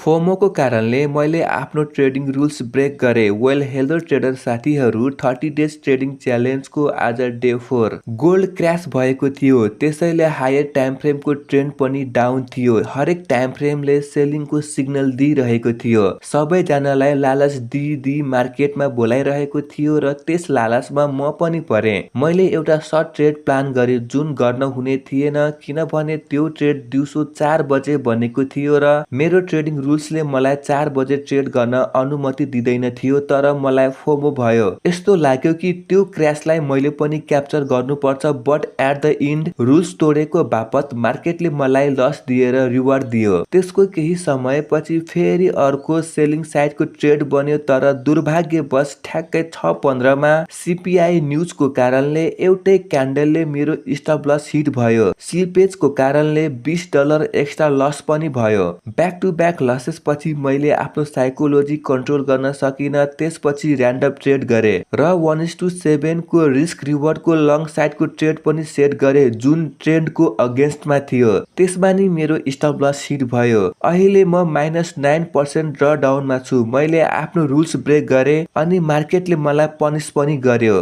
फोमोको कारणले मैले आफ्नो ट्रेडिङ रुल्स ब्रेक गरेँ। वेल हेलो ट्रेडर साथीहरू, 30 डेज ट्रेडिङ च्यालेन्जको आज डे 4। गोल्ड क्र्यास भएको थियो, त्यसैले हायर टाइम फ्रेमको ट्रेन्ड पनि डाउन थियो। हरेक टाइम फ्रेमले सेलिङको सिग्नल दिइरहेको थियो। सबैजनालाई लालच दिई मार्केटमा बोलाइरहेको थियो र त्यस लालचमा म पनि परेँ। मैले एउटा सर्ट ट्रेड प्लान गरेँ जुन गर्न हुने थिएन, किनभने त्यो ट्रेड दिउँसो 4 बजे बनेको थियो र मेरो ट्रेडिङ रुल्सले मलाई 4 बजे ट्रेड गर्न अनुमति दिँदैन थियो। तर मलाई फोमो भयो। यस्तो लाग्यो कि त्यो क्र्यासलाई मैले पनि क्याप्चर गर्नुपर्छ, but at the end rules तोडेको बापत मार्केटले मलाई लस दिएर रिवार्ड दियो। त्यसको केही समयपछि फेरि अर्को सेलिङ साइडको ट्रेड बन्यो, तर दुर्भाग्यवश ठ्याक्कै 6:15 मा सीपीआई न्यूजको कारणले एउटै क्यान्डलले मेरो स्टप लस हिट भयो। स्लिपेजको कारणले $20 एक्स्ट्रा लस पनि भयो। ब्याक टु ब्याक लसेस पछि मैले आफ्नो साइकोलोजी कन्ट्रोल गर्न सकिन। त्यसपछि र्यान्डम ट्रेड गरे र 1:7 को रिस्क रिवार्डको लङ साइडको ट्रेड पनि सेट गरे जुन ट्रेन्डको अगेन्स्टमा थियो। त्यसमा नि मेरो स्टप लस हिट भयो। अहिले म -9% ड्र डाउनमा छु। मैले आफ्नो रुल्स ब्रेक गरे अनि मार्केटले मलाई पनिस पनि गर्यो।